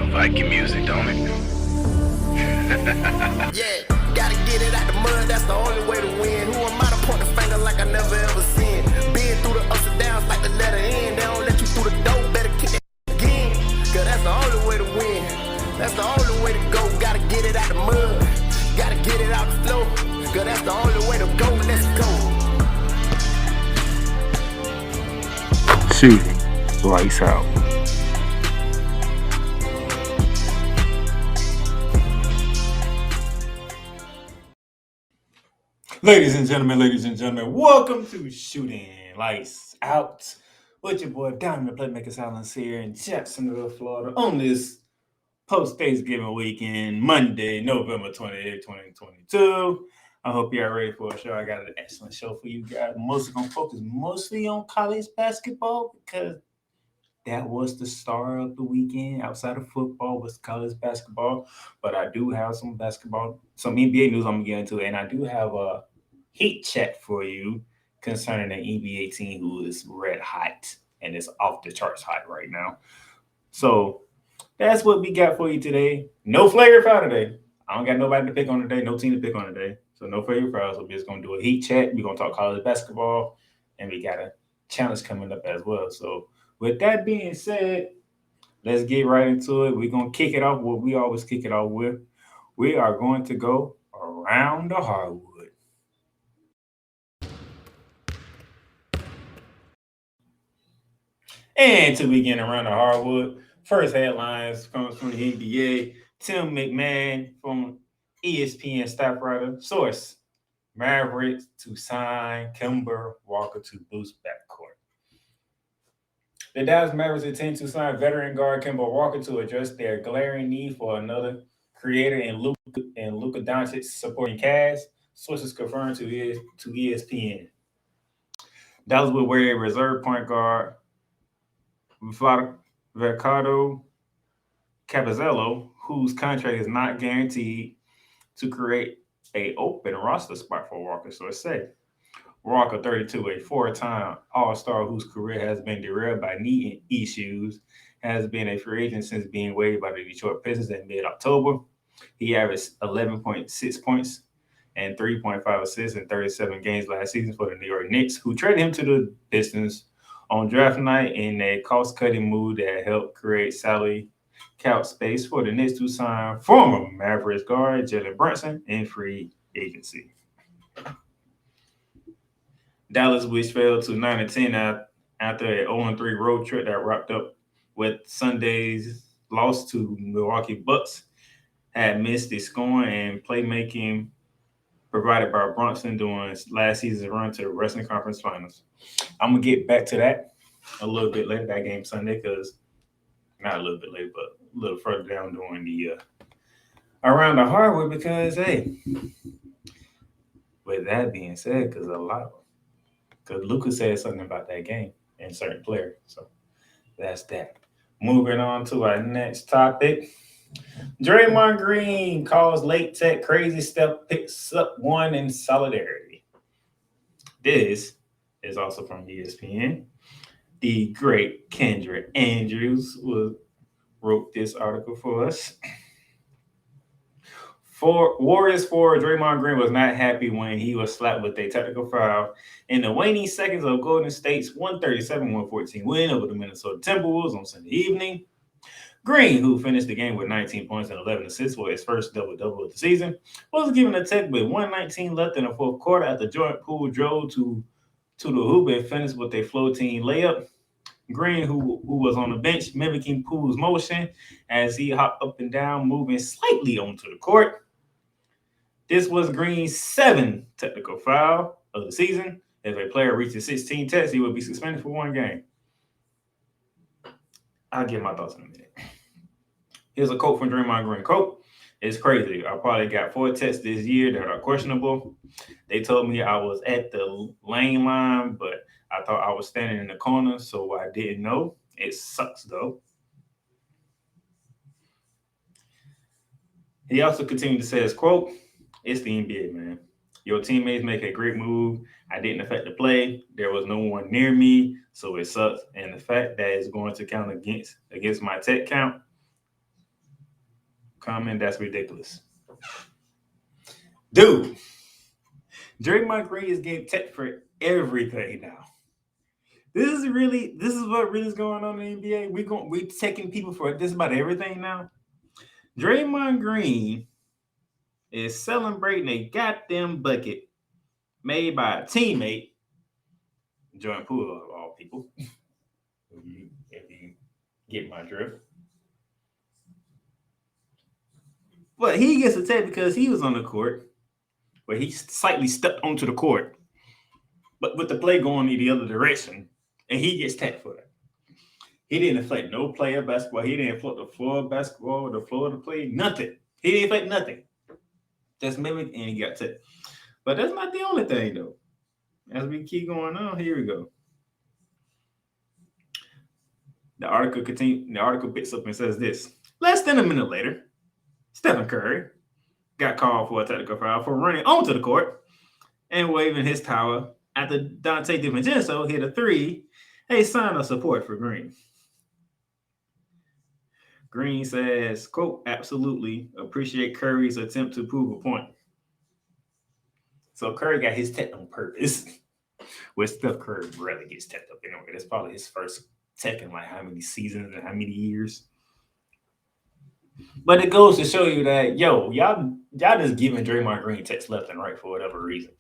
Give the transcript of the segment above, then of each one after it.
Viking music, don't it? Yeah, gotta get it out the mud, that's the only way to win. Who am I to point the finger like I never ever seen? Been through the ups and downs like the letter N. They don't let you through the door, better kick that again. Cause that's the only way to win. That's the only way to go. Gotta get it out the mud, gotta get it out the flow. Cause that's the only way to go, let's go. Shooting, lights out. Ladies and gentlemen, welcome to Shooting Lights Out with your boy Darnell, Playmaker Sallins here in Jacksonville, Florida on this post-Thanksgiving weekend, Monday, November 28th, 2022. I hope y'all ready for a show. I got an excellent show for you guys. Mostly going to focus mostly on college basketball because that was the star of the weekend. Outside of football was college basketball, but I do have some NBA news I'm going to get into, and I do have a heat check for you concerning an NBA team who is red hot and is off the charts hot right now. So that's what we got for you today. No flagrant foul today. I don't got nobody to pick on today, no team to pick on today. So no flagrant fouls. So we're just going to do a heat check. We're going to talk college basketball, and we got a challenge coming up as well. So with that being said, let's get right into it. We're going to kick it off what we always kick it off with. We are going to go around the hardwood. And to begin around the hardwood, first headlines comes from the NBA. Tim McMahon from ESPN staff writer. Source, Mavericks to sign Kemba Walker to boost backcourt. The Dallas Mavericks intend to sign veteran guard Kemba Walker to address their glaring need for another creator in Luka Doncic supporting cast. Sources confirmed to ESPN. Dallas will wear a reserve point guard Ricardo Capizello, whose contract is not guaranteed, to create an open roster spot for Walker, so it's said. Walker, 32, a four-time All-Star whose career has been derailed by knee issues, has been a free agent since being waived by the Detroit Pistons in mid-October. He averaged 11.6 points and 3.5 assists in 37 games last season for the New York Knicks, who traded him to the Pistons on draft night in a cost-cutting move that helped create salary cap space for the Knicks to sign former Mavericks guard Jalen Brunson in free agency. Dallas, which fell to 9-10 after an 0-3 road trip that wrapped up with Sunday's loss to Milwaukee Bucks, had missed the scoring and playmaking provided by Brunson during last season's run to the Western Conference Finals. I'm going to get back to that a little bit later, that game Sunday, because not a little bit later, but a little further down during the around the hardwood, because, hey, with that being said, because Luka said something about that game and certain players. So that's that. Moving on to our next topic. Draymond Green calls late tech crazy step, picks up one in solidarity. This is also from ESPN. The great Kendra Andrews wrote this article for us. Warriors forward Draymond Green was not happy when he was slapped with a technical foul in the waning seconds of Golden State's 137-114 win over the Minnesota Timberwolves on Sunday evening. Green, who finished the game with 19 points and 11 assists for his first double-double of the season, was given a tech with 1:19 left in the fourth quarter after Jordan Poole drove to the hoop and finished with a floating layup. Green, who was on the bench, mimicking Poole's motion as he hopped up and down, moving slightly onto the court. This was Green's 7th technical foul of the season. If a player reaches 16 techs, he would be suspended for one game. I'll get my thoughts in a minute. Here's a quote from Draymond Green. Quote, "It's crazy. I probably got 4 techs this year that are questionable. They told me I was at the lane line, but I thought I was standing in the corner, so I didn't know. It sucks, though." He also continued to say his quote, "It's the NBA, man. Your teammates make a great move. I didn't affect the play. There was no one near me, so it sucks. And the fact that it's going to count against my tech count, comment that's ridiculous. Dude, Draymond Green is getting tech for everything now. This is what really is going on in the NBA. We taking people for just about everything now. Draymond Green is celebrating a goddamn bucket made by a teammate, Jordan Poole of all people. if you get my drift. But he gets attacked because he was on the court, where he slightly stepped onto the court, but with the play going in the other direction, and he gets tagged for that. He didn't inflate no player basketball. He didn't inflate the floor of basketball, the floor of the play, nothing. He didn't inflate nothing. Just mimic, and he got tagged. But that's not the only thing, though. As we keep going on, here we go. The article picks up and says this. Less than a minute later, Stephen Curry got called for a technical foul for running onto the court and waving his towel after Dante DiVincenzo hit a three, a sign of support for Green. Green says, quote, absolutely appreciate Curry's attempt to prove a point. So Curry got his tech on purpose, which Steph Curry rarely gets teched up anyway. That's probably his first tech in like how many seasons and how many years. But it goes to show you that, y'all just giving Draymond Green techs left and right for whatever reason.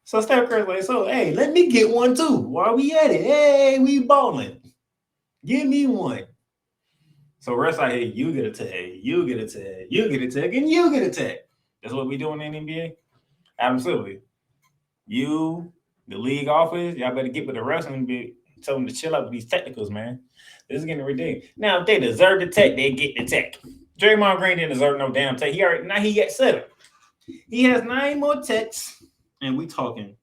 So Steph Curry's like, so, hey, let me get one too. While we at it, hey, we balling. Give me one. So rest out here, you get a tag, you get a tag, you get a tag, and you get a tag. That's what we doing in the NBA? Absolutely. You, the league office, y'all better get with the refs and tell them to chill out with these technicals, man. This is getting ridiculous. Now, if they deserve the tech, they get the tech. Draymond Green didn't deserve no damn tech. Now he got 7. He has 9 more techs, and we talking.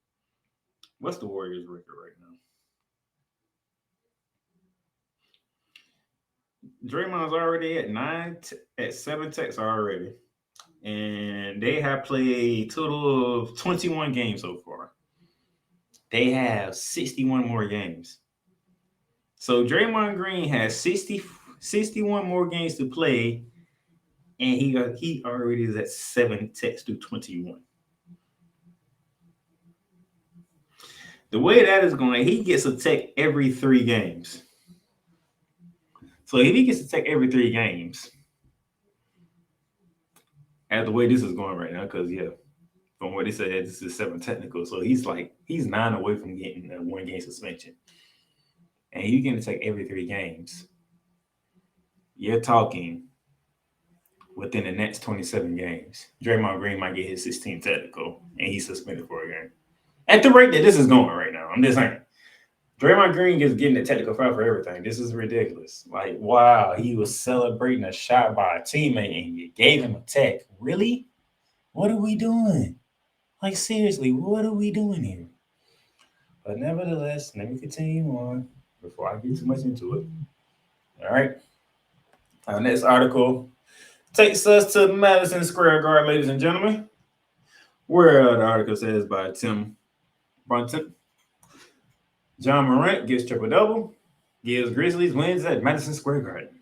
What's the Warriors record right now? Draymond's already at 7 techs already, and they have played a total of 21 games so far. They have 61 more games. So Draymond Green has 61 more games to play, and he already is at 7 techs through 21. The way that is going, he gets a tech every 3 games. So if he gets a tech every 3 games, at the way this is going right now, because from what they said, this is 7 technical. So he's 9 away from getting a 1-game suspension. And you get to take every 3 games. You're talking within the next 27 games. Draymond Green might get his 16th technical, and he's suspended for a game. At the rate that this is going right now, I'm just saying. Draymond Green is getting a technical foul for everything. This is ridiculous. Like, wow, he was celebrating a shot by a teammate, and you gave him a tech. Really? What are we doing? Like, seriously, what are we doing here? But nevertheless, let me continue on before I get too much into it. All right. Our next article takes us to Madison Square Garden, ladies and gentlemen, where the article says by Tim Brunton. John Morant gets triple-double, gives Grizzlies wins at Madison Square Garden.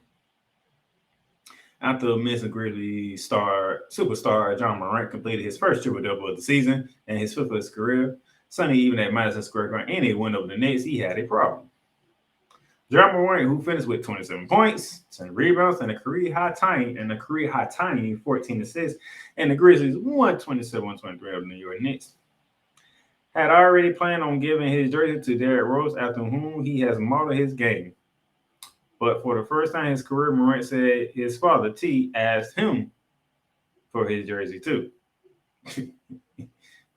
After missing Grizzlies superstar John Morant completed his first triple-double of the season and his 5th of his career, Sunday evening at Madison Square Garden, and a win over the Knicks, he had a problem. John Morant, who finished with 27 points, 10 rebounds, and a career high tiny 14 assists, and the Grizzlies won 27-123 over the New York Knicks, had already planned on giving his jersey to Derrick Rose, after whom he has modeled his game. But for the first time in his career, Morant said his father, T, asked him for his jersey too.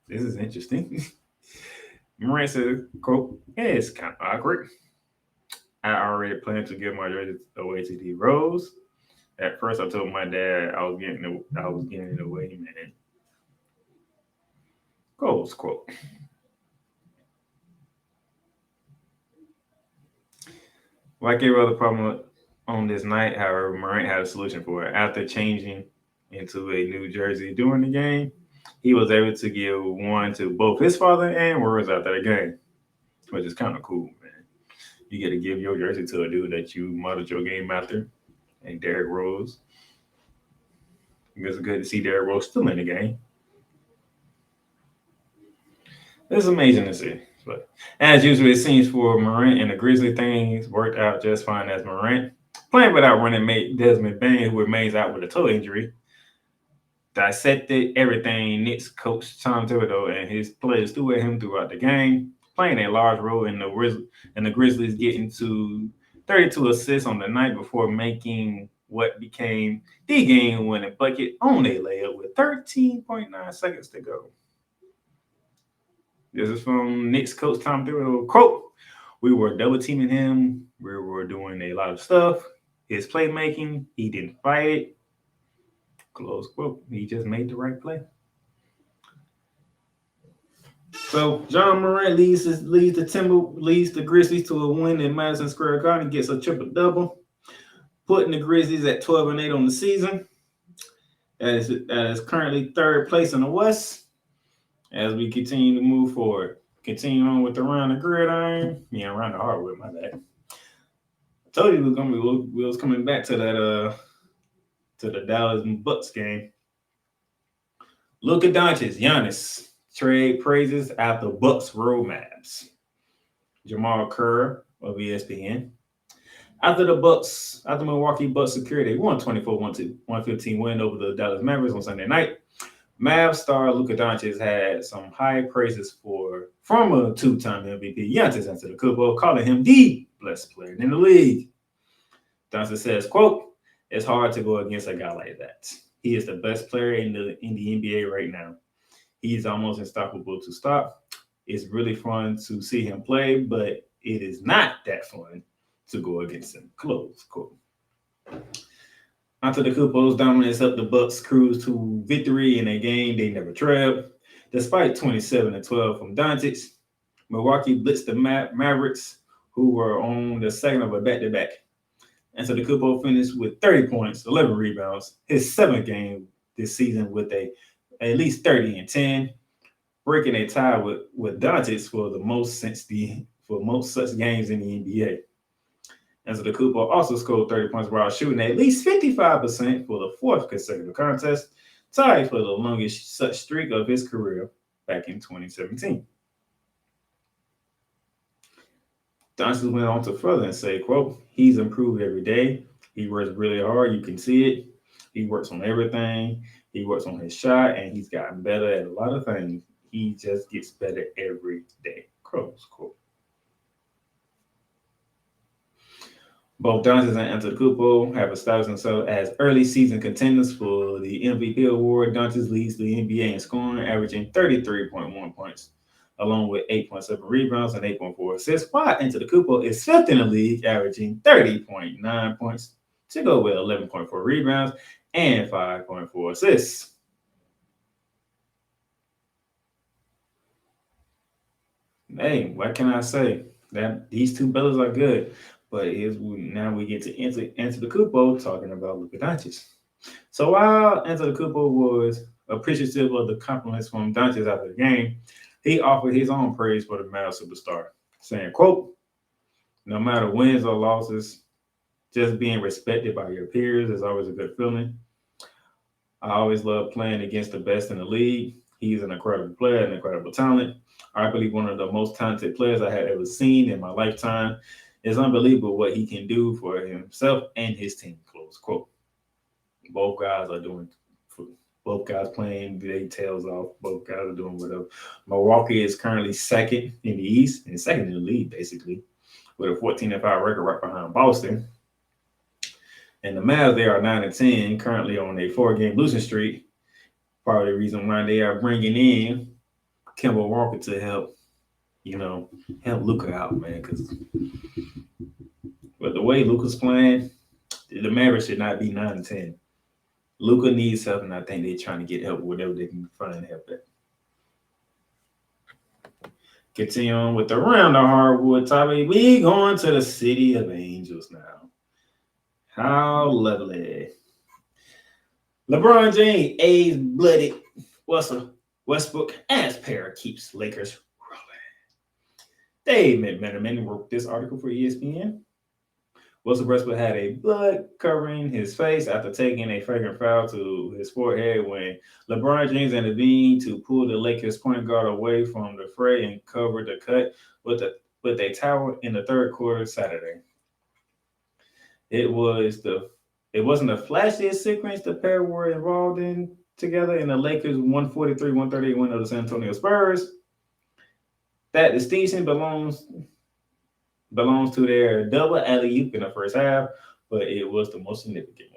This is interesting. Morant said, quote, yeah, it's kind of awkward. I already planned to give my jersey away to D Rose. At first, I told my dad I was getting it away, man. Close quote. Like every other problem on this night, however, Morant had a solution for it. After changing into a new jersey during the game, he was able to give one to both his father and Rose after the game, which is kind of cool, man. You get to give your jersey to a dude that you modeled your game after, and Derrick Rose. It's good to see Derrick Rose still in the game. It's amazing to see. But as usual, it seems for Morant and the Grizzly things worked out just fine as Morant playing without running mate Desmond Bain, who remains out with a toe injury. Dissected everything Knicks coach Tom Thibodeau and his players threw at him throughout the game, playing a large role in the Grizzlies getting to 32 assists on the night before making what became the game-winning bucket on a layup with 13.9 seconds to go. This is from Knicks coach Tom Thibodeau. Quote, "We were double teaming him. We were doing a lot of stuff. His playmaking, he didn't fight it. Close quote. He just made the right play." So John Morant leads the Grizzlies to a win in Madison Square Garden, gets a triple-double, putting the Grizzlies at 12-8 on the season. That is currently third place in the West. As we continue to move forward, continue on with around the gridiron. Yeah, around the hardwood. My bad. I told you we was coming back to that to the Dallas and Bucks game. Luka Doncic, Giannis trade praises after Bucks roadmaps. Jamal Kerr of ESPN. After Milwaukee Bucks secured a 124-115 win over the Dallas Mavericks on Sunday night, Mavs star Luka Doncic had some high praises from a two-time MVP Giannis Antetokounmpo, calling him the best player in the league. Doncic says, quote, "It's hard to go against a guy like that. He is the best player in the NBA right now. He's almost unstoppable to stop. It's really fun to see him play, but it is not that fun to go against him." Close quote. Antetokounmpo's dominance helped the Bucks cruise to victory in a game they never trailed. Despite 27-12 from Doncic, Milwaukee blitzed the Mavericks, who were on the second of a back-to-back. Antetokounmpo finished with 30 points, 11 rebounds, his seventh game this season with at least 30 and 10, breaking a tie with Doncic for most such games in the NBA. Antetokounmpo also scored 30 points while shooting at least 55% for the fourth consecutive contest, tied for the longest such streak of his career back in 2017. Doncic went on to further and say, quote, "He's improved every day. He works really hard. You can see it. He works on everything. He works on his shot, and he's gotten better at a lot of things. He just gets better every day." Close quote. Both Doncic and Antetokounmpo have established themselves as early season contenders for the MVP award. Doncic leads the NBA in scoring, averaging 33.1 points, along with 8.7 rebounds and 8.4 assists, while Antetokounmpo is fifth in the league, averaging 30.9 points to go with 11.4 rebounds and 5.4 assists. Hey, what can I say? That these two brothers are good. But now we get to Antetokounmpo talking about Luka Doncic. So while Antetokounmpo was appreciative of the compliments from Doncic after the game, he offered his own praise for the Mavs superstar, saying, quote, "No matter wins or losses, just being respected by your peers is always a good feeling. I always love playing against the best in the league. He's an incredible player, an incredible talent. I believe one of the most talented players I have ever seen in my lifetime. It's unbelievable what he can do for himself and his team," close quote. Both guys playing their tails off. Both guys are doing whatever. Milwaukee is currently second in the East and second in the league, basically, with a 14-5 record right behind Boston. And the Mavs, they are 9-10, currently on a 4-game losing streak. Part of the reason why they are bringing in Kemba Walker to help Luka out, man. But the way Luka's playing, the Mavericks should not be 9-10. Luka needs help, and I think they're trying to get help whatever they can find help at. Continue on with the round of hardwood topic. We going to the City of Angels now. How lovely. LeBron James, A's-blooded Westbrook as pair keeps Lakers rolling. Dave McMenamin wrote this article for ESPN. Russell Westbrook had a blood covering his face after taking a flagrant foul to his forehead when LeBron James intervened to pull the Lakers point guard away from the fray and cover the cut with a towel in the third quarter Saturday. It was the it wasn't the flashiest sequence the pair were involved in together in the Lakers 143-138 win of the San Antonio Spurs. That distinction belongs to their double alley oop in the first half, but it was the most significant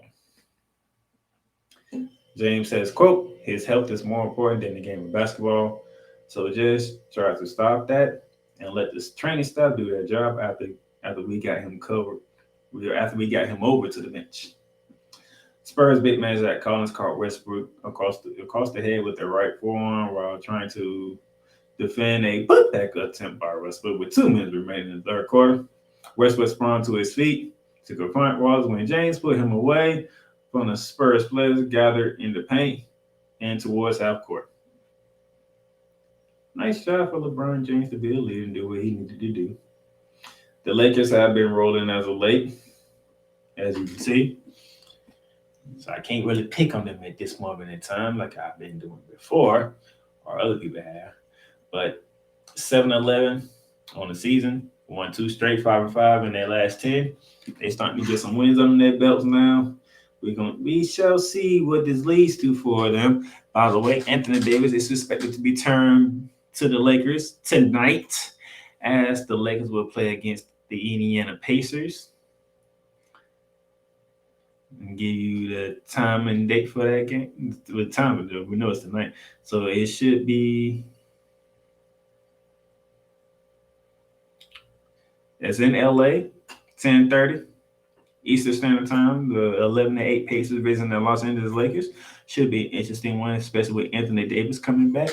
one. James says, quote, his health is more important than the game of basketball. So just try to stop that and let this training staff do their job after we got him covered. After we got him over to the bench. Spurs big man Zach Collins caught Westbrook across the head with the right forearm while trying to defend a putback attempt by Westbrook with 2 minutes remaining in the third quarter. Westbrook sprung to his feet to confront Wallace when James put him away from the Spurs players gathered in the paint and towards half court. Nice shot for LeBron James to be a leader and do what he needed to do. The Lakers have been rolling as of late, as you can see. So I can't really pick on them at this moment in time like I've been doing before, or other people have. But 7-11 on the season, won 2 straight 5-5 in their last 10. They starting to get some wins under their belts now. We shall see what this leads to for them. By the way, Anthony Davis is expected to be turned to the Lakers tonight, as the Lakers will play against the Indiana Pacers. And give you the time and date for that game. With time, we know it's tonight, so it should be. It's in LA, 10:30 Eastern Standard Time. The 11-8 Pacers visiting the Los Angeles Lakers should be an interesting one, especially with Anthony Davis coming back.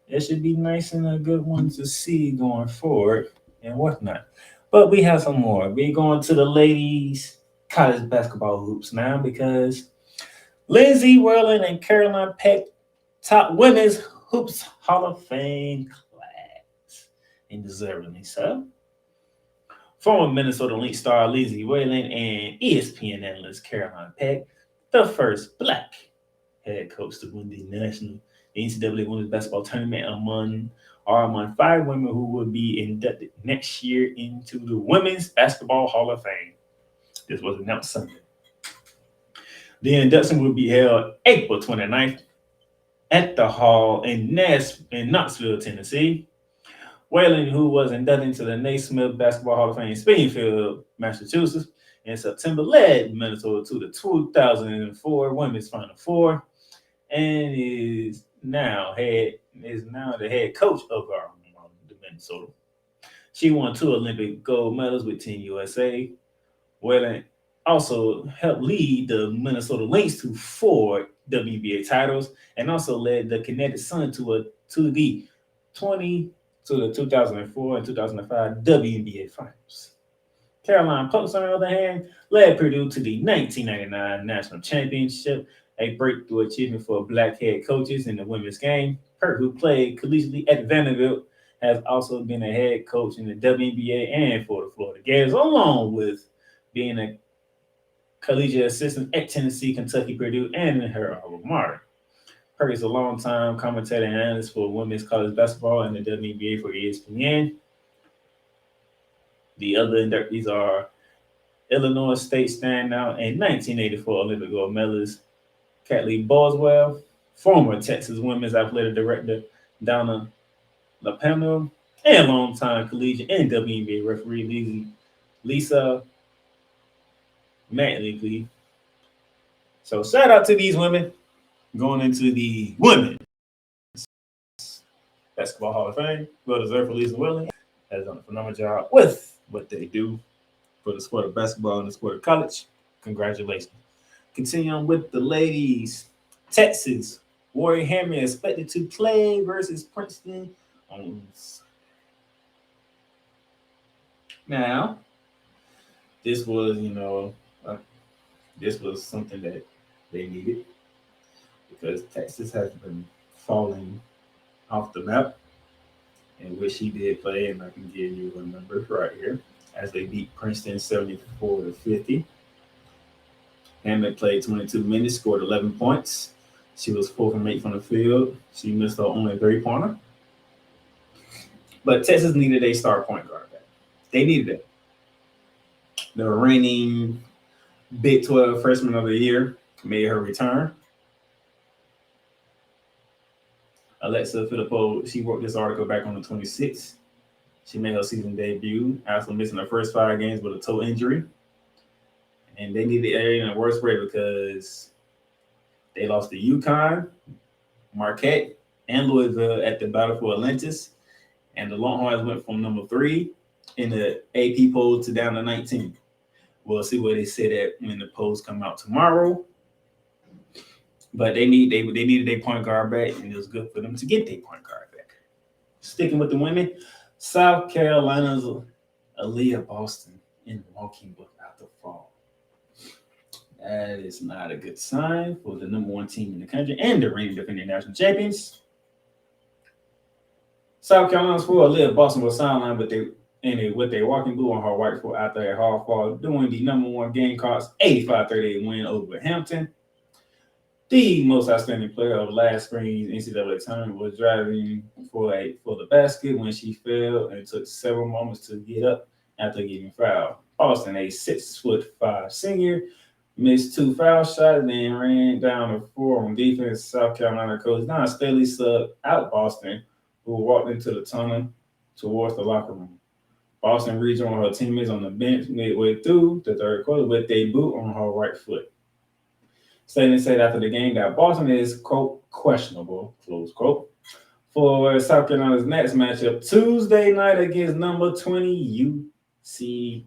It should be nice and a good one to see going forward and whatnot. But we have some more. We're going to the ladies' college basketball hoops now because Lindsay Whirling and Caroline Peck top women's hoops Hall of Fame class, and deservingly so. Former Minnesota Lynx star Lindsay Whalen and ESPN analyst Caroline Peck, the first black head coach to win the NCAA Women's Basketball Tournament among 5 women who will be inducted next year into the Women's Basketball Hall of Fame. This was announced Sunday. The induction will be held April 29th at the Hall in Knoxville, Tennessee. Whalen, who was inducted into the Naismith Basketball Hall of Fame in Springfield, Massachusetts, in September, led Minnesota to the 2004 Women's Final Four, and is now the head coach of the Minnesota. She won 2 Olympic gold medals with Team USA. Whalen also helped lead the Minnesota Lynx to 4 WNBA titles, and also led the Kinetic Sun to the 2004 and 2005 WNBA Finals. Caroline Post, on the other hand, led Purdue to the 1999 National Championship, a breakthrough achievement for black head coaches in the women's game. Pert, who played collegiately at Vanderbilt, has also been a head coach in the WNBA and for the Florida Gators, along with being a collegiate assistant at Tennessee, Kentucky, Purdue, and in her alma mater. Pert is a longtime commentator and analyst for women's college basketball and the WNBA for ESPN. The other inductees are Illinois State standout and 1984 Olympic gold medalist Kathleen Boswell, former Texas Women's Athletic Director Donna LaPamela, and longtime collegiate and WNBA referee Lisa Mattingly. So shout out to these women going into the Women's Basketball Hall of Fame. Well deserved for Lisa Whalen. Has done a phenomenal job with what they do for the sport of basketball and the sport of college. Congratulations. Continuing with the ladies, Texas Warrior Hammer expected to play versus Princeton on now. This was, this was something that they needed because Texas has been falling off the map, in which he did play, and I can give you the numbers right here. as they beat Princeton 74-50. Hammond played 22 minutes, scored 11 points. She was 4 from 8 from the field. She missed her only three-pointer. But Texas needed a star point guard back. They needed it. The reigning Big 12 Freshman of the Year made her return. Alexa Filippo, she wrote this article back on the 26th. She made her season debut after missing the first 5 games with a toe injury. And they needed it in a worse way because they lost to UConn, Marquette, and Louisville at the battle for Atlantis. And the Longhorns went from number 3 in the AP poll to down to 19. We'll see what they say that when the polls come out tomorrow. But they needed a point guard back, and it was good for them to get their point guard back. Sticking with the women, South Carolina's Aaliyah Boston in walking book after fall. That is not a good sign for the number 1 team in the country and the reigning defending national champions. South Carolina's for Aaliyah Boston was sidelined with a walking boot on her white foot after a hard fall during the number 1 Gamecocks 85-38 win over Hampton. The most outstanding player of last spring's NCAA tournament was driving for the basket when she fell and took several moments to get up after getting fouled. Boston, a 6'5" senior, missed 2 foul shots, then ran down the floor on defense. South Carolina coach Don Staley subbed out Boston, who walked into the tunnel towards the locker room. Boston rejoined her teammates on the bench midway through the third quarter with a boot on her right foot. Staley said after the game that Boston is, quote, questionable, close quote, for South Carolina's next matchup Tuesday night against number 20 UCLA.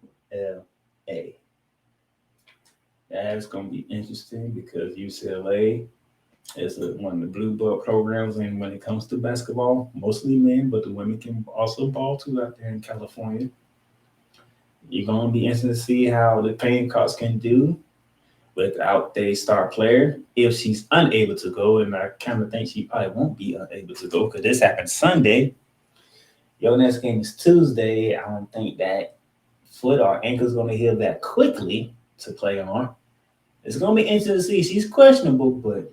That's going to be interesting because UCLA is one of the blue blood programs, and when it comes to basketball, mostly men, but the women can also ball too out there in California. You're going to be interested to see how the Playmakerz can do without their star player if she's unable to go, and I kind of think she probably won't be unable to go because this happened Sunday. Your next game is Tuesday. I don't think that foot or ankle is going to heal that quickly to play on. It's going to be interesting to see. She's questionable, but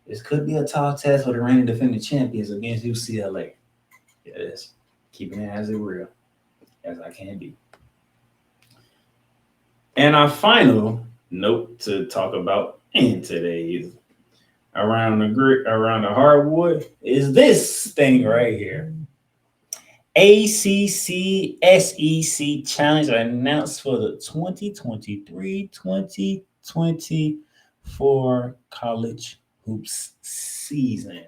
this could be a tall test for the reigning defending champions against UCLA. Yes, keeping it as real as I can be. And our final note to talk about in today's around the hardwood is this thing right here. ACC SEC Challenge announced for the 2023-2024 college hoops season.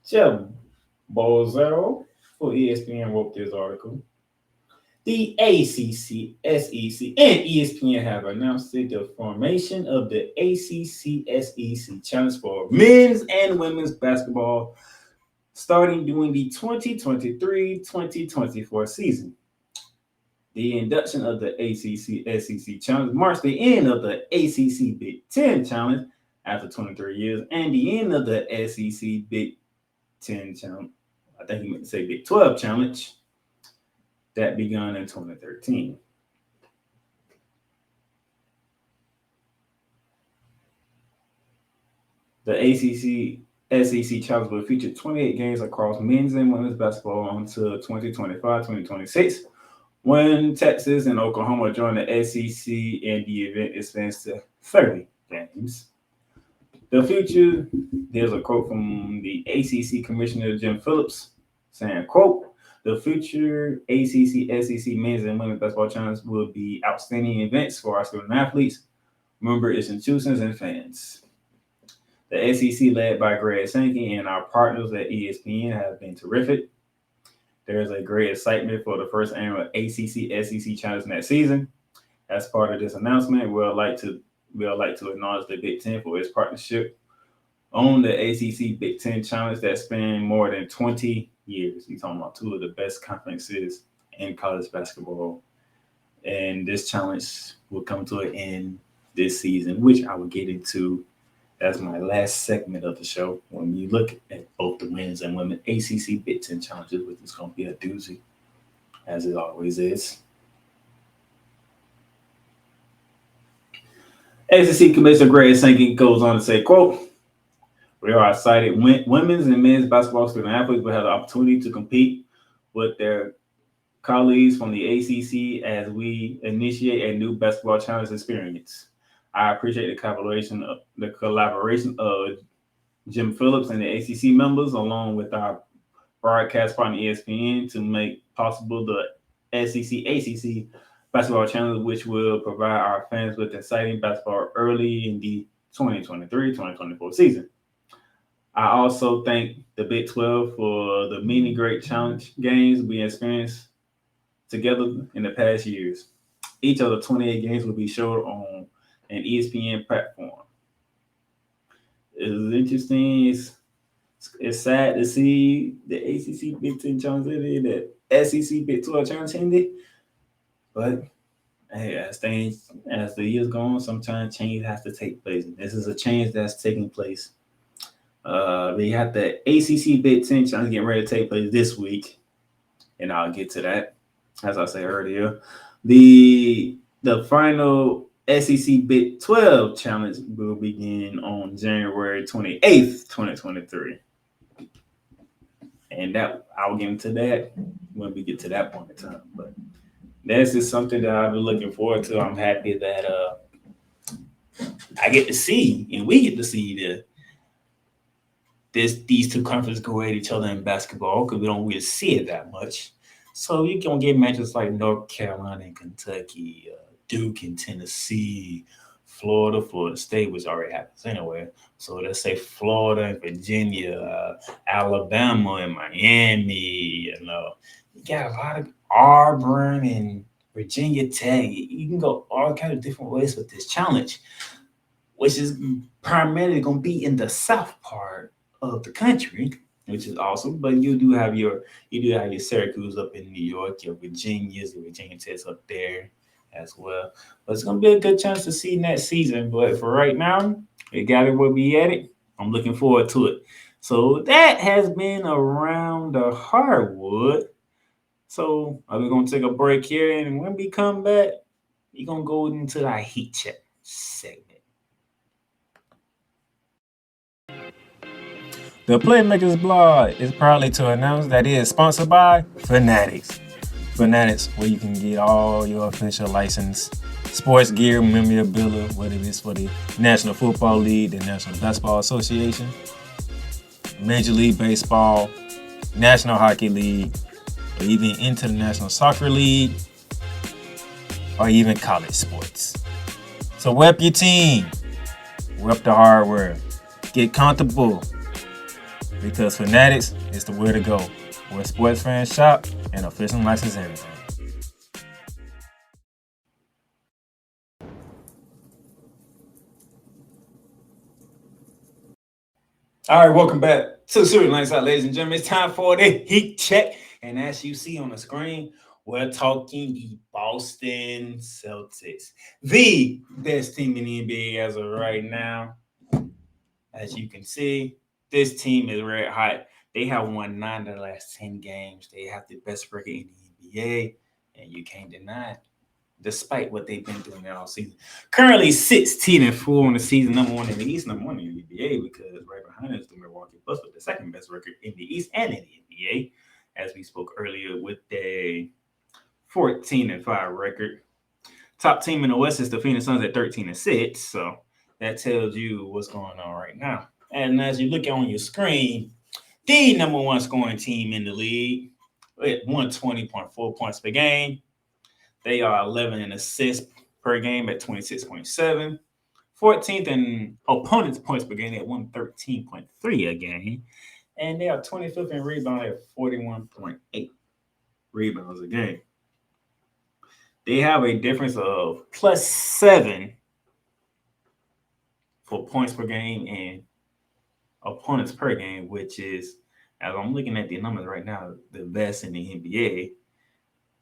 Jeff Bozero for ESPN wrote this article. The ACC, SEC, and ESPN have announced the formation of the ACC SEC Challenge for men's and women's basketball starting during the 2023-2024 season. The induction of the ACC SEC Challenge marks the end of the ACC Big Ten Challenge after 23 years and the end of the SEC Big Ten Challenge. I think he meant to say Big 12 Challenge that began in 2013. The ACC SEC Challenge will feature 28 games across men's and women's basketball until 2025-2026, when Texas and Oklahoma join the SEC and the event expands to 30 games. The future, there's a quote from the ACC Commissioner Jim Phillips saying, quote, the future ACC SEC men's and women's basketball challenge will be outstanding events for our student athletes, member institutions, and fans. The SEC, led by Greg Sankey and our partners at ESPN, have been terrific. There is a great excitement for the first annual ACC SEC Challenge next season. As part of this announcement, we'd like to acknowledge the Big Ten for its partnership on the ACC Big Ten Challenge that spanned more than 20 years. We're talking about 2 of the best conferences in college basketball. And this challenge will come to an end this season, which I will get into as my last segment of the show when you look at both the men's and women's ACC Big Ten challenges, which is going to be a doozy. as it always is. ACC Commissioner Greg Sankey goes on to say, quote, "We are excited women's and men's basketball student athletes will have the opportunity to compete with their colleagues from the ACC as we initiate a new basketball challenge experience. I appreciate the collaboration of Jim Phillips and the ACC members, along with our broadcast partner ESPN, to make possible the SEC ACC basketball challenge, which will provide our fans with exciting basketball early in the 2023-2024 season. I also thank the Big 12 for the many great challenge games we experienced together in the past years. Each of the 28 games will be showed on an ESPN platform. It's interesting. It's sad to see the ACC Big 10 challenge ended, the SEC Big 12 challenge ended. But hey, as the years go on, sometimes change has to take place. This is a change that's taking place. We have the ACC Big 10 challenge getting ready to take place this week, and I'll get to that. As I said earlier, the final SEC Big 12 challenge will begin on January 28th, 2023. And that I'll get into that when we get to that point in time. But this is something that I've been looking forward to. I'm happy that I get to see, and we get to see these two conferences go at each other in basketball, because we don't really see it that much. So you're going to get matches like North Carolina and Kentucky, Duke and Tennessee, Florida State, which already happens anyway. So let's say Florida and Virginia, Alabama and Miami. You got a lot of Auburn and Virginia Tech. You can go all kinds of different ways with this challenge, which is primarily going to be in the south part of the country, which is awesome. But you do have your Syracuse up in New York, your Virginia Tech's up there as well. But it's gonna be a good chance to see next season. But for right now, we got it where we at it. I'm looking forward to it. So that has been around the hardwood. So we're gonna take a break here, and when we come back, we're gonna go into our heat check segment. The Playmakerz blog is proudly to announce that it is sponsored by Fanatics. Fanatics, where you can get all your official licensed sports gear, memorabilia, whether it's for the National Football League, the National Basketball Association, Major League Baseball, National Hockey League, or even International Soccer League, or even college sports. So rep your team, rep the hardware, get comfortable, because Fanatics is the way to go, where sports fans shop and official license everything. All right, welcome back to the Shooting Lights Out, ladies and gentlemen. It's time for the heat check. And as you see on the screen, we're talking the Boston Celtics, the best team in the NBA as of right now. As you can see, this team is red hot. They have won 9 of the last 10 games. They have the best record in the NBA, and you can't deny it, despite what they've been doing all season. Currently 16-4 on the season, number one in the East, number one in the NBA, because right behind us is the Milwaukee Bucks with the second best record in the East and in the NBA, as we spoke earlier, with a 14-5 record. Top team in the West is the Phoenix Suns at 13-6, so that tells you what's going on right now. And as you look on your screen, the number one scoring team in the league with 120.4 points per game. They are 11 in assists per game at 26.7. 14th in opponents' points per game at 113.3 a game. And they are 25th in rebound at 41.8 rebounds a game. They have a difference of +7 for points per game and opponents per game, which is, as I'm looking at the numbers right now, the best in the NBA.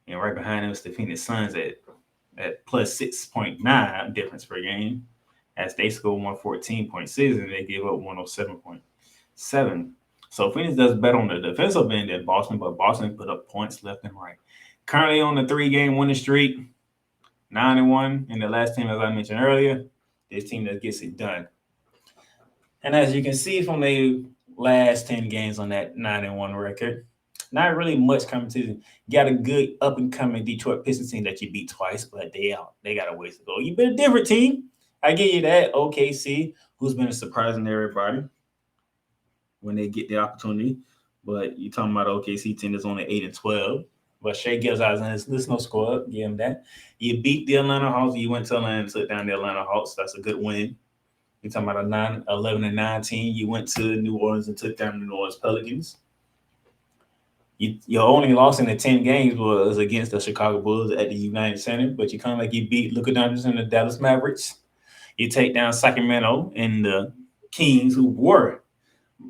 And right behind them is the Phoenix Suns at +6.9 difference per game, as they score 114.6 and they give up 107.7. So Phoenix does better on the defensive end than Boston, but Boston put up points left and right. Currently on the 3-game winning streak, 9-1 in the last team, as I mentioned earlier. This team that gets it done. And as you can see from the last 10 games on that 9-1 record, not really much competition. Got a good up and coming Detroit Pistons team that you beat twice, but they out. They got a ways to go. You been a different team. I give you that. OKC, who's been surprising everybody when they get the opportunity. But you talking about OKC team that's only 8-12. But Shea gives out his no squad. Give him that. You beat the Atlanta Hawks. You went to Atlanta and took down the Atlanta Hawks. That's a good win. You're talking about a 11-19. You went to New Orleans and took down the New Orleans Pelicans. Your only loss in the 10 games was against the Chicago Bulls at the United Center, but you kind of like you beat Luka Doncic and the Dallas Mavericks. You take down Sacramento and the Kings, who were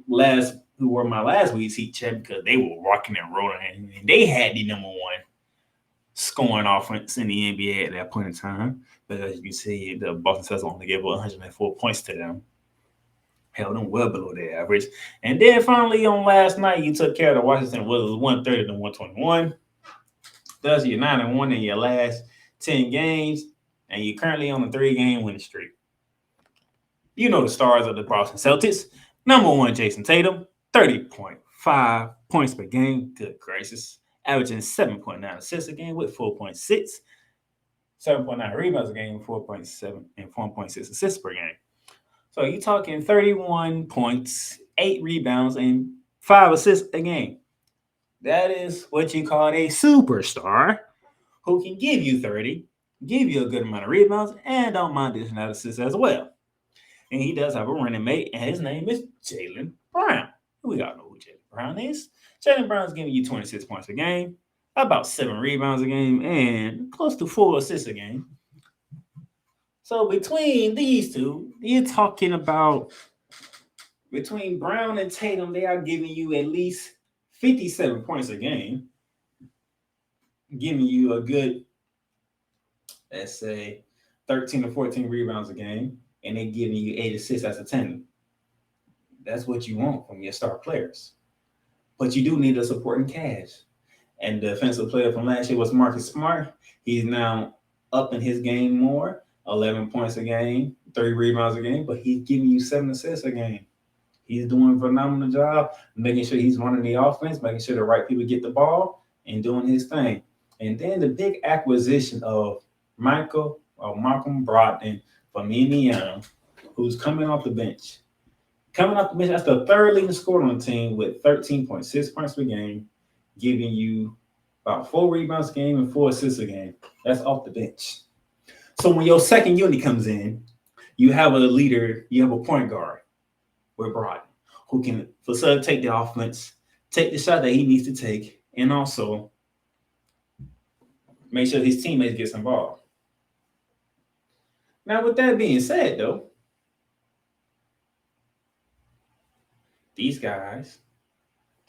my last week's Heat champ because they were rocking and rolling, and they had the number one scoring offense in the NBA at that point in time. But as you can see, the Boston Celtics only gave up 104 points to them. Held them well below their average. And then finally on last night, you took care of the Washington Wizards 130-121. Thus, you're 9-1 in your last 10 games, and you're currently on a 3-game winning streak. You know the stars of the Boston Celtics. Number 1, Jason Tatum, 30.5 points per game. Good gracious. Averaging 7.9 assists a game with 4.6. 7.9 rebounds a game, 4.7, and 4.6 assists per game. So you're talking 31 points, 8 rebounds, and 5 assists a game. That is what you call a superstar who can give you 30, give you a good amount of rebounds, and don't mind dishing out assists as well. And he does have a running mate, and his name is Jaylen Brown. We all know who Jaylen Brown is. Jaylen Brown's giving you 26 points a game, about 7 rebounds a game, and close to 4 assists a game. So between these two, you're talking about between Brown and Tatum, they are giving you at least 57 points a game, giving you a good, let's say, 13 or 14 rebounds a game, and they're giving you 8 assists as a tandem. That's what you want from your star players. But you do need a supporting cast. And the defensive player from last year was Marcus Smart. He's now up in his game more. 11 points a game, 3 rebounds a game, but he's giving you 7 assists a game. He's doing a phenomenal job, making sure he's running the offense, making sure the right people get the ball, and doing his thing. And then the big acquisition of Malcolm Brogdon from Indiana, who's coming off the bench. Coming off the bench, that's the 3rd leading scorer on the team with 13.6 points per game, giving you about 4 rebounds a game and 4 assists a game. That's off the bench. So when your second unit comes in, you have a leader, you have a point guard with Brogdon who can facilitate the offense, take the shot that he needs to take, and also make sure his teammates get involved. Now, with that being said, though, these guys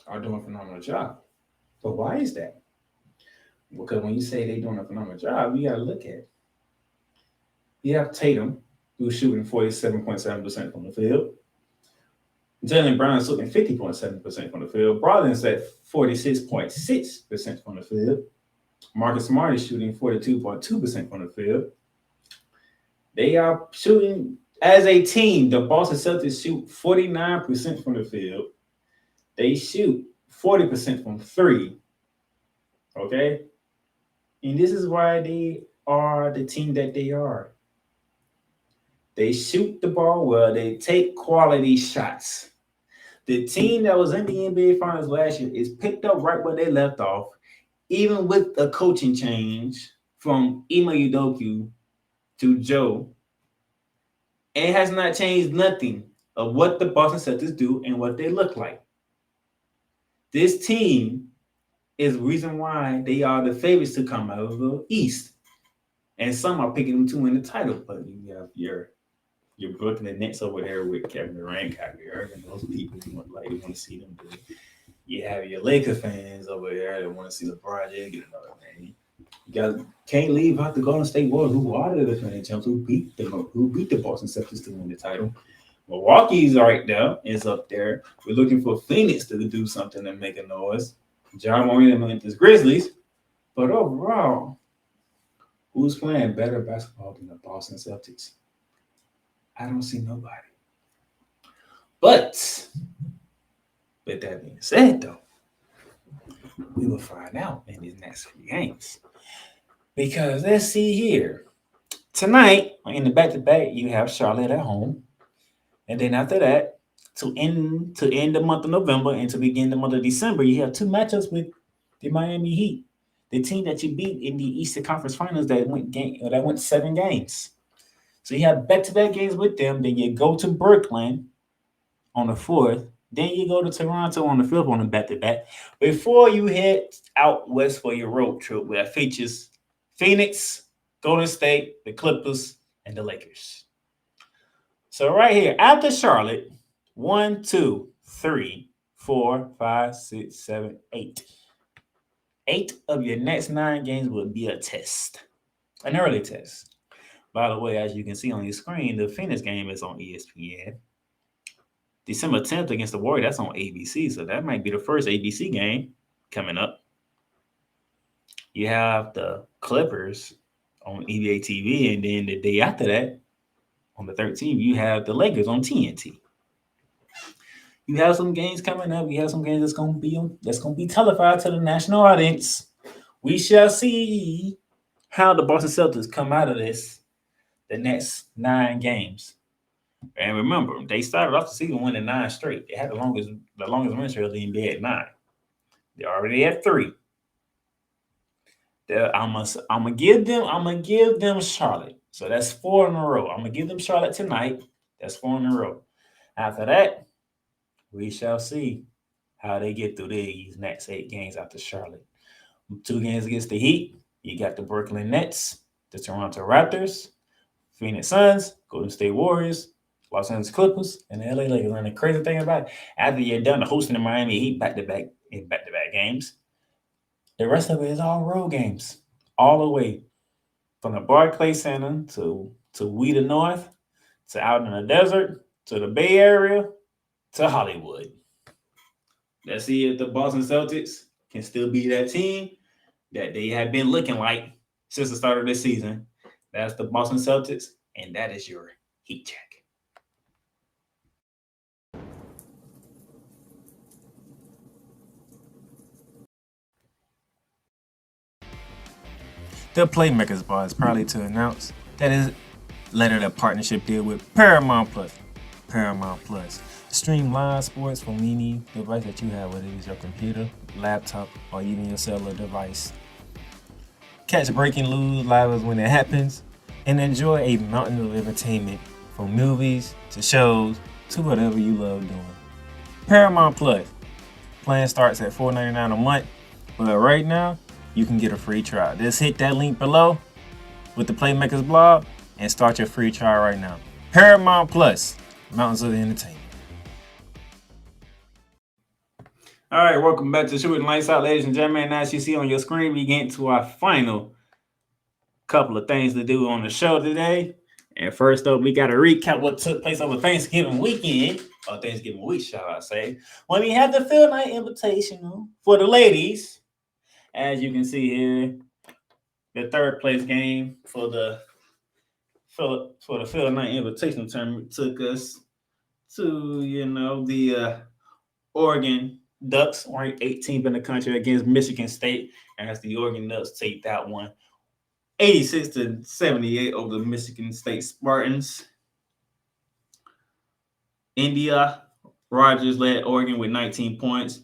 are doing a phenomenal job. But why is that? Because when you say they're doing a phenomenal job, you got to look at it. You have Tatum, who's shooting 47.7% from the field. Jaylen Brown is shooting 50.7% from the field. Brogdon's at 46.6% from the field. Marcus Smart is shooting 42.2% from the field. They are shooting, as a team, the Boston Celtics shoot 49% from the field. They shoot 40% from 3. Okay? And this is why they are the team that they are. They shoot the ball well. They take quality shots. The team that was in the NBA Finals last year is picked up right where they left off, even with a coaching change from Ime Udoka to Joe. It has not changed nothing of what the Boston Celtics do and what they look like. This team is the reason why they are the favorites to come out of the East. And some are picking them to win the title, but you have your Brooklyn Nets over there with Kevin Durant, Kyrie Irving, those people who want to see them do it. You have your Lakers fans over there that want to see LeBron James get another name. You guys can't leave out the Golden State Warriors, who are the defending champs, who beat the Boston Celtics to win the title. Milwaukee's right there, is up there. We're looking for Phoenix to do something and make a noise. John Morant and Memphis Grizzlies, But overall, who's playing better basketball than the Boston Celtics? I don't see nobody. But with that being said, though, we will find out in these next few games. Because let's see here. Tonight, in the back-to-back, you have Charlotte at home. And then after that, to end the month of November and to begin the month of December, you have two matchups with the Miami Heat, the team that you beat in the Eastern Conference Finals that went 7 games. So you have back-to-back games with them. Then you go to Brooklyn on the 4th. Then you go to Toronto on the 5th on the back-to-back before you head out west for your road trip, where it features Phoenix, Golden State, the Clippers, and the Lakers. So right here, after Charlotte, 1, 2, 3, 4, 5, 6, 7, 8. 8 of your next 9 games will be a test, an early test. By the way, as you can see on your screen, the Phoenix game is on ESPN. December 10th against the Warriors, that's on ABC, so that might be the first ABC game coming up. You have the Clippers on EBA TV, and then the day after that, on the 13th, you have the Lakers on TNT. You have some games coming up. You have some games that's gonna be televised to the national audience. We shall see how the Boston Celtics come out of this the next 9 games. And remember, they started off the season winning 9 straight. They had the longest win streak of the NBA at 9. They already at 3. I'm gonna give them Charlotte. So that's 4 in a row. I'm gonna give them Charlotte tonight. That's 4 in a row. After that, we shall see how they get through these next 8 games after Charlotte. 2 games against the Heat. You got the Brooklyn Nets, the Toronto Raptors, Phoenix Suns, Golden State Warriors, Los Angeles Clippers, and the LA Lakers. And the crazy thing about it, after you're done hosting the Miami Heat back-to-back games, the rest of it is all road games, all the way from the Barclays Center to Wheaton North, to out in the desert, to the Bay Area, to Hollywood. Let's see if the Boston Celtics can still be that team that they have been looking like since the start of this season. That's the Boston Celtics, and that is your heat check. The Playmakerz bar is proudly to announce that it lettered a partnership deal with Paramount Plus. Paramount Plus. Stream live sports from any device that you have, whether it's your computer, laptop, or even your cellular device. Catch breaking news live when it happens, and enjoy a mountain of entertainment from movies to shows to whatever you love doing. Paramount Plus. Plan starts at $4.99 a month, but right now, you can get a free trial. Just hit that link below with the Playmakerz blog and start your free trial right now. Paramount Plus, mountains of entertainment. All right, welcome back to Shooting Lights Out, ladies and gentlemen. And as you see on your screen, we get to our final couple of things to do on the show today. And first up, we got to recap what took place over Thanksgiving weekend, or Thanksgiving week, shall I say, when we had the Field Night Invitational for the ladies. As you can see here, the third place game for the Field Night Invitational Tournament took us to, the Oregon Ducks, ranked 18th in the country against Michigan State, as the Oregon Ducks take that one 86-78 over the Michigan State Spartans. India Rogers led Oregon with 19 points.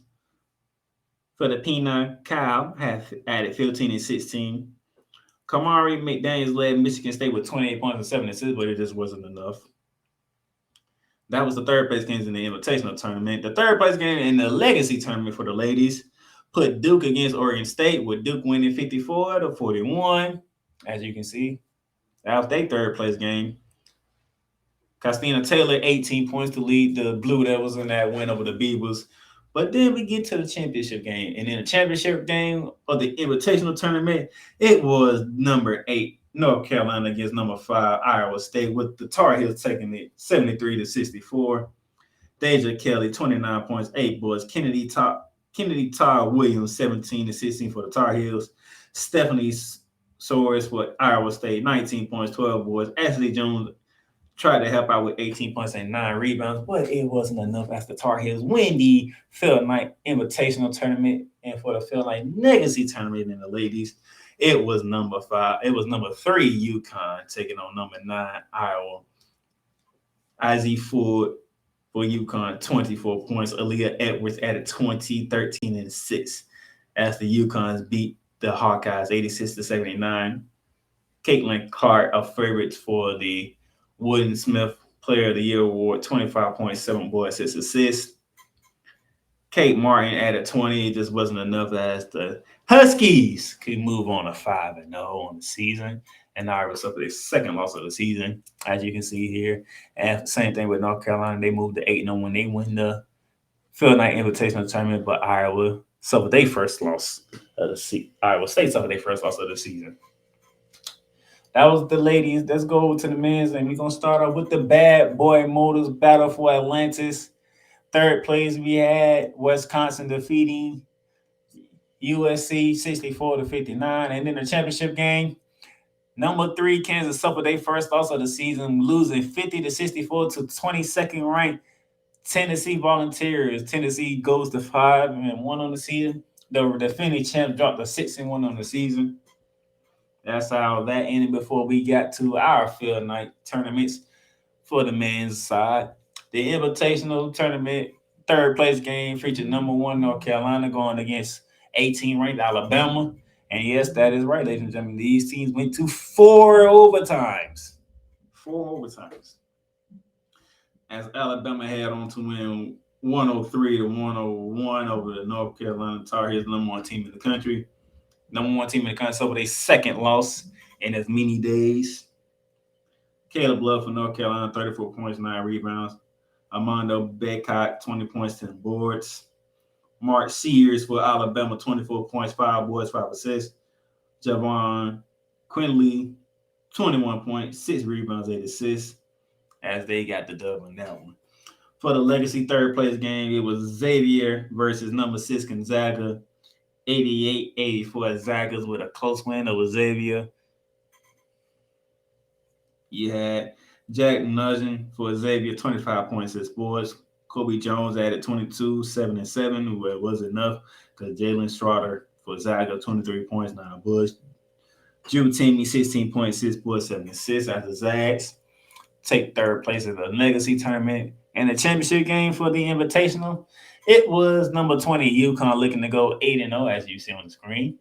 For the Pina, Kyle have added 15 and 16. Kamari McDaniels led Michigan State with 28 points and 7 assists, but it just wasn't enough. That was the third place games in the Invitational Tournament. The third place game in the Legacy Tournament for the ladies put Duke against Oregon State, with Duke winning 54-41. As you can see, that was their third place game. Christina Taylor, 18 points to lead the Blue Devils in that win over the Beavers. But then we get to the championship game. And in the championship game of the Invitational Tournament, it was number 8, North Carolina against number 5, Iowa State, with the Tar Heels taking it 73-64. Deja Kelly, 29 points, 8 boards. Kennedy Todd Williams, 17-16 for the Tar Heels. Stephanie Soares for Iowa State, 19 points, 12 boards. Ashley Jones tried to help out with 18 points and 9 rebounds, but it wasn't enough as the Tar Heels win the Phil Knight Invitational Tournament. And for the Phil Knight Legacy Tournament in the ladies, it was number 3 UConn taking on number 9 Iowa. Izzy Ford for UConn, 24 points. Aaliyah Edwards added 20, 13, and 6 as the UConns beat the Hawkeyes 86-79. Caitlin Clark, a favorite for the Wooden Smith Player of the Year Award, 25.7 boards, 6 assists. Kate Martin added 20. It just wasn't enough as the Huskies could move on to 5-0 on the season. And Iowa suffered their second loss of the season, as you can see here. And same thing with North Carolina. They moved to 8-0 when they win the Phil Knight Invitational Tournament, but Iowa suffered their first loss of the season. Iowa State suffered their first loss of the season. That was the ladies. Let's go over to the men's, and we're going to start off with the Bad Boy Motors battle for Atlantis. Third place, we had Wisconsin defeating USC 64-59. And in the championship game, number 3, Kansas suffered their first loss of the season, losing 50-64 to 22nd ranked Tennessee Volunteers. Tennessee goes to 5-1 on the season. The defending champ dropped to 6-1 on the season. That's how that ended before we got to our field night tournaments for the men's side. The Invitational Tournament third place game featured number 1 North Carolina going against 18 ranked Alabama. And yes, that is right, ladies and gentlemen. These teams went to 4 overtimes. 4 overtimes. As Alabama had on to win 103-101 over the North Carolina Tar Heels, number 1 team in the country. Number 1 team in the country suffered their second loss in as many days. Caleb Love for North Carolina, 34 points, 9 rebounds. Armando Bacot, 20 points, 10 boards. Mark Sears for Alabama, 24 points, 5 boards, 5 assists. Javon Quinley, 21 points, 6 rebounds, 8 assists, as they got the dub on that one. For the Legacy third place game, it was Xavier versus number 6 Gonzaga, 88-84 Zagas with a close win over Xavier. You had Jack Nugent for Xavier, 25 points, 6 boards. Kobe Jones added 22, 7 and 7, where it wasn't enough because Jalen Schroeder for Zaga, 23 points, 9 boards. Drew Timmy, 16 points, 6 boards, 7 assists as the Zags take third place in the Legacy Tournament. And the championship game for the Invitational, it was number 20 UConn looking to go 8-0, as you see on the screen,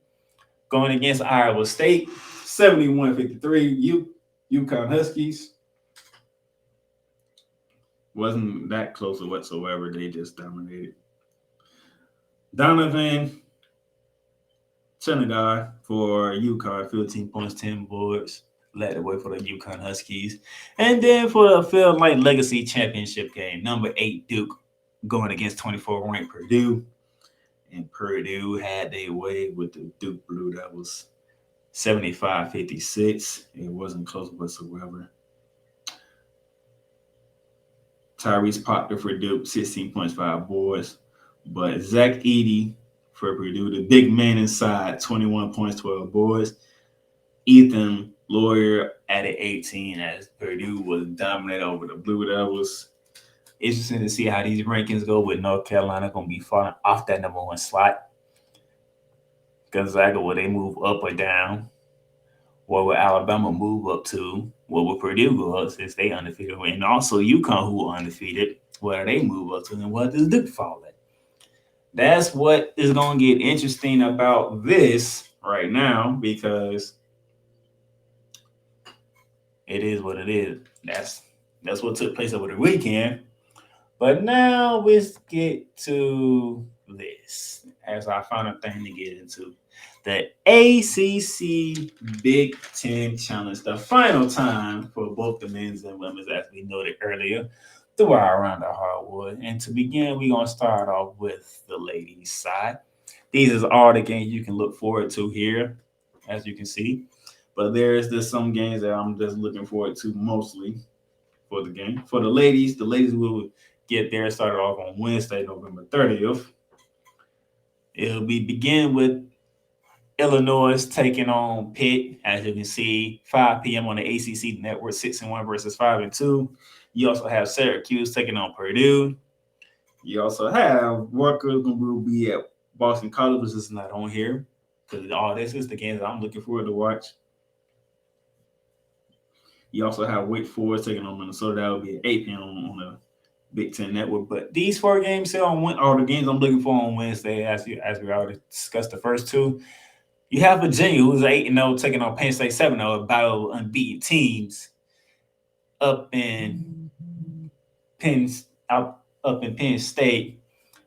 going against Iowa State, 71-53. UConn Huskies wasn't that close whatsoever. They just dominated. Donovan Senegal for UConn, 15 points, 10 boards, led the way for the UConn Huskies. And then for the Phil Knight Legacy Championship game, number 8 Duke going against 24 ranked Purdue. And Purdue had their way with the Duke Blue Devils, 75-56. It wasn't close whatsoever. Tyrese Proctor for Duke, 16 points, 5 boards. But Zach Edey for Purdue, the big man inside, 21 points, 12 boards. Ethan Lawyer added 18 as Purdue was dominant over the Blue Devils. Interesting to see how these rankings go with North Carolina going to be falling off that number 1 slot. Gonzaga, will they move up or down? What will Alabama move up to? What will Purdue go up since they undefeated? And also UConn, who are undefeated, where they move up to, and what does Duke fall at? That's what is going to get interesting about this right now, because it is what it is. That's what took place over the weekend. But now let's get to this as our final thing to get into. The ACC Big Ten Challenge, the final time for both the men's and women's, as we noted earlier, through our round of hardwood. And to begin, we're going to start off with the ladies' side. These are all the games you can look forward to here, as you can see. But there's some games that I'm just looking forward to mostly for the game. For the ladies will get there started off on Wednesday, November 30th. It'll be begin with Illinois taking on Pitt, as you can see, 5 p.m. on the ACC network, 6-1 versus 5-2. You also have Syracuse taking on Purdue. You also have Rutgers will be at Boston College, which is not on here because all this is the games that I'm looking forward to watch. You also have Wake Forest taking on Minnesota. That will be at 8 p.m. on the Big Ten Network. But these 4 games here on all the games I'm looking for on Wednesday, as we already discussed the first two. You have Virginia, who's 8-0, taking on Penn State 7-0, battle of unbeaten teams up in Penn up in Penn State.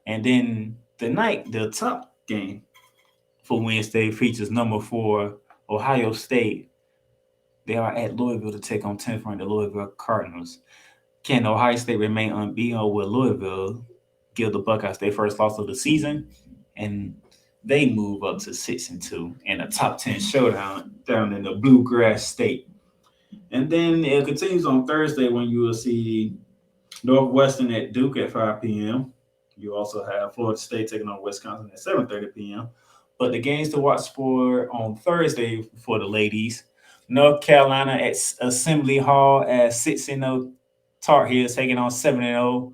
And then the top game for Wednesday features number 4, Ohio State. They are at Louisville to take on 10th ranked the Louisville Cardinals. Can Ohio State remain unbeaten, or will Louisville give the Buckeyes their first loss of the season? And they move up to 6-2 in a top 10 showdown down in the Bluegrass State. And then it continues on Thursday when you will see Northwestern at Duke at 5 p.m. You also have Florida State taking on Wisconsin at 7:30 p.m. But the games to watch for on Thursday for the ladies, North Carolina at Assembly Hall at 6-0. Tar Heels taking on 7-0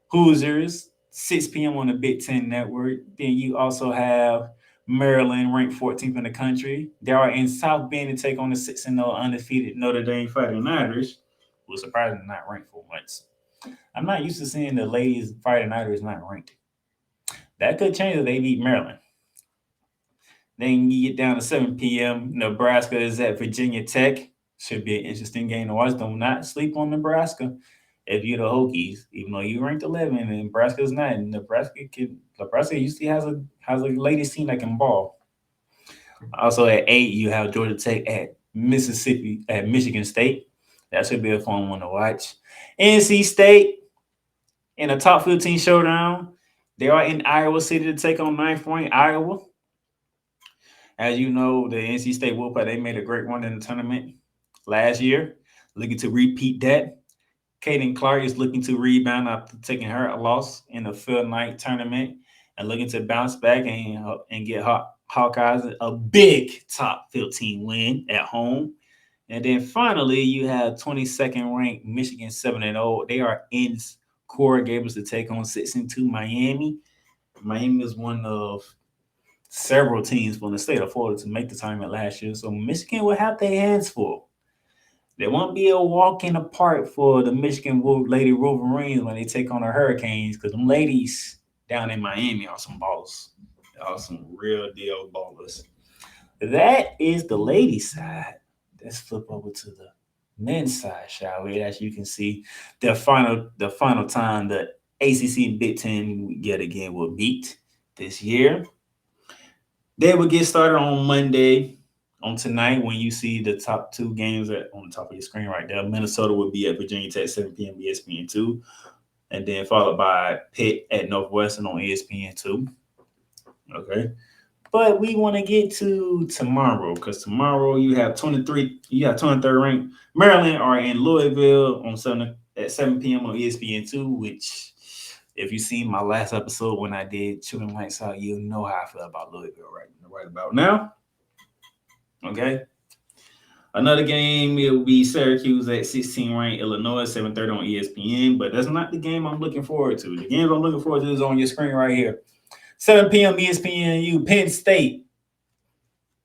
Hoosiers, 6 p.m. on the Big Ten Network. Then you also have Maryland, ranked 14th in the country. They are in South Bend to take on the 6-0 undefeated Notre Dame Fighting Irish, who is surprisingly not ranked for once. I'm not used to seeing the ladies Fighting Irish not ranked. That could change if they beat Maryland. Then you get down to 7 p.m. Nebraska is at Virginia Tech. Should be an interesting game to watch. Do not sleep on Nebraska. If you're the Hokies, even though you ranked 11 and Nebraska's not, Nebraska usually has a ladies team that can ball. Also at 8, you have Georgia Tech at Michigan State. That should be a fun one to watch. NC State in a top 15 showdown. They are in Iowa City to take on 9th ranked Iowa. As you know, the NC State Wolfpack, they made a great run in the tournament last year. Looking to repeat that. Kaden Clark is looking to rebound after taking her loss in the Phil Knight tournament and looking to bounce back and get Hawkeyes a big top 15 win at home. And then finally, you have 22nd ranked Michigan 7-0. They are in Coral Gables to take on 6-2 Miami. Miami is one of several teams from the state of Florida to make the tournament last year. So Michigan will have their hands full. There won't be a walk in the park for the Michigan Lady Wolverines when they take on the Hurricanes, because them ladies down in Miami are some ballers. They are some real deal ballers. That is the ladies' side. Let's flip over to the men's side, shall we? As you can see, the final time the ACC and Big Ten yet again will meet this year. They will get started on Monday. On tonight, when you see the top 2 games on the top of your screen right there, Minnesota will be at Virginia Tech, 7 p.m. ESPN2, and then followed by Pitt at Northwestern on ESPN2. Okay, but we want to get to tomorrow, because tomorrow you have 23rd ranked Maryland are in Louisville on 7 p.m. on ESPN2. Which, if you seen my last episode when I did Shooting Lights Out, you know how I feel about Louisville right about now. Okay. Another game, it will be Syracuse at 16 ranked Illinois, 7:30 on ESPN. But that's not the game I'm looking forward to. The game I'm looking forward to is on your screen right here. 7 p.m. ESPNU. Penn State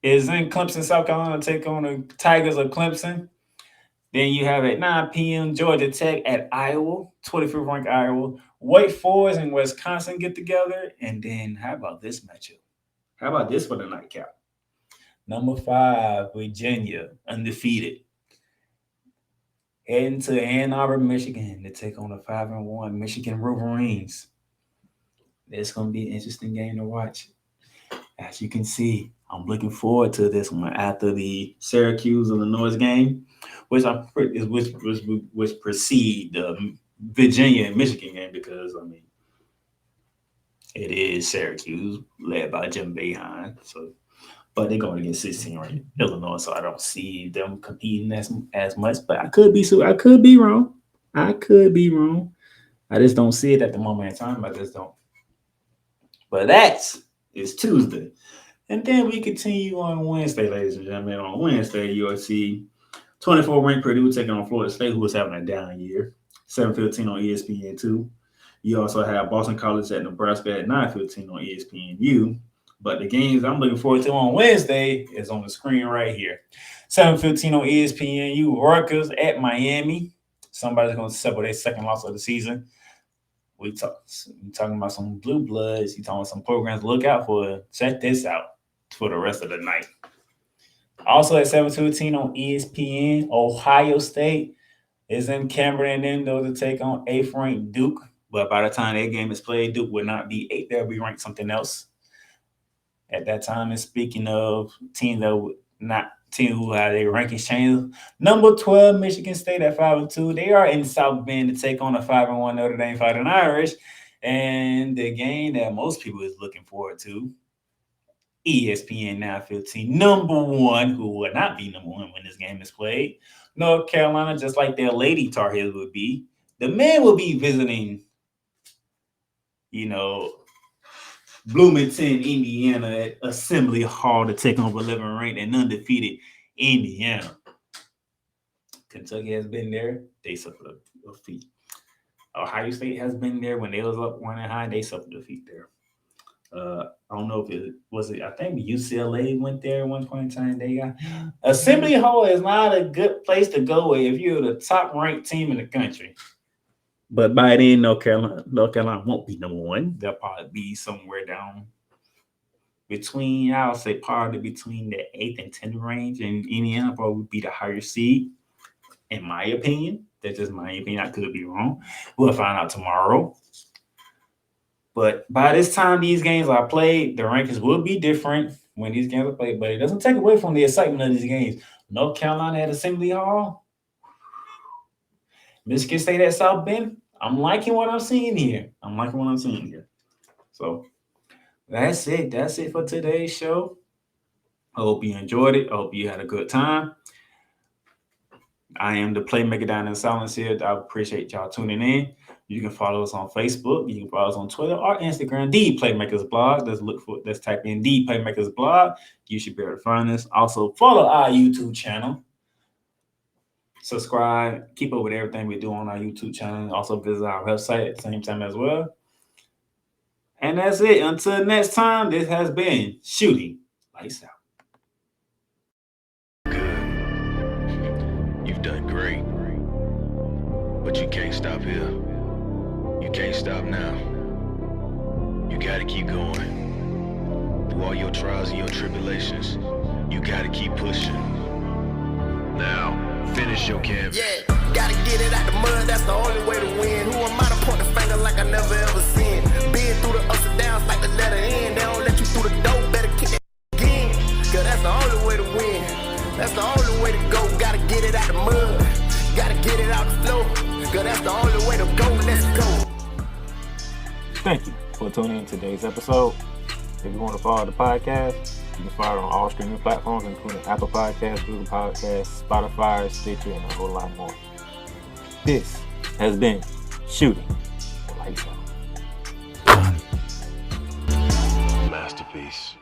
is in Clemson, South Carolina, take on the Tigers of Clemson. Then you have at 9 p.m. Georgia Tech at Iowa, 25th ranked Iowa. Wake Forest and Wisconsin get together. And then how about this matchup? How about this for the nightcap? Number 5, Virginia, undefeated. Heading to Ann Arbor, Michigan to take on the 5-1 Michigan Wolverines. It's going to be an interesting game to watch. As you can see, I'm looking forward to this one after the Syracuse Illinois game, which precede the Virginia and Michigan game, because it is Syracuse led by Jim Boeheim. But they're going against 16 ranked Illinois, so I don't see them competing as much. But I could be wrong. I just don't see it at the moment in time. I just don't. But that is Tuesday. And then we continue on Wednesday, ladies and gentlemen. On Wednesday, you'll see 24 ranked Purdue taking on Florida State, who was having a down year. 7:15 on ESPN2. You also have Boston College at Nebraska at 9:15 on ESPNU. But the games I'm looking forward to on Wednesday is on the screen right here. 7:15 on ESPNU. Rutgers at Miami. Somebody's going to settle their second loss of the season. We talking about some blue bloods. You talking about some programs to look out for. Check this out for the rest of the night. Also at 7:15 on ESPN, Ohio State is in Cameron and them to take on 8th ranked Duke. But by the time that game is played, Duke will not be 8th. They'll be ranked something else at that time. And speaking of teams that would not team who had their rankings changed, number 12 Michigan State at 5-2. They are in South Bend to take on a 5-1 Notre Dame Fighting Irish. And the game that most people is looking forward to, ESPN 9:15, number 1, who will not be number 1 when this game is played, North Carolina, just like their Lady Tar Heels would be. The men will be visiting, Bloomington, Indiana at Assembly Hall to take on 11th ranked and undefeated Indiana. Kentucky has been there. They suffered a defeat. Ohio State has been there when they was up 1-0. They suffered a defeat there. I don't know if it was I think UCLA went there at one point in time. They got Assembly Hall is not a good place to go if you're the top ranked team in the country. But by then, North Carolina won't be number 1. They'll probably be somewhere down between, I would say, probably between the 8th and 10th range. And Indiana probably would be the higher seed, in my opinion. That's just my opinion. I could be wrong. We'll find out tomorrow. But by this time these games are played, the rankings will be different when these games are played. But it doesn't take away from the excitement of these games. North Carolina at Assembly Hall. Michigan State at South Bend. I'm liking what I'm seeing here. So that's it. That's it for today's show. I hope you enjoyed it. I hope you had a good time. I am the Playmaker down in Sallins here. I appreciate y'all tuning in. You can follow us on Facebook. You can follow us on Twitter or Instagram, The Playmakerz Blog. Let's type in The Playmakerz Blog. You should be able to find us. Also, follow our YouTube channel. Subscribe. Keep up with everything we do on our YouTube channel. Also visit our website at the same time as well. And that's it. Until next time, this has been Shooting Lights Out. Good. You've done great. But you can't stop here. You can't stop now. You gotta keep going. Through all your trials and your tribulations, you gotta keep pushing. Now, finish your canvas. Yeah, gotta get it out the mud, that's the only way to win. Who am I to point the finger like I never ever seen? Been through the ups and downs like the letter N. They don't let you through the door, better kick that again. Cause that's the only way to win. That's the only way to go. Gotta get it out the mud. Gotta get it out the flow. Cause that's the only way to go. Let's go. Thank you for tuning in to today's episode. If you want to follow the podcast, you can follow it on all streaming platforms, including Apple Podcasts, Google Podcasts, Spotify, Stitcher, and a whole lot more. This has been Shooting Lights Out. Masterpiece.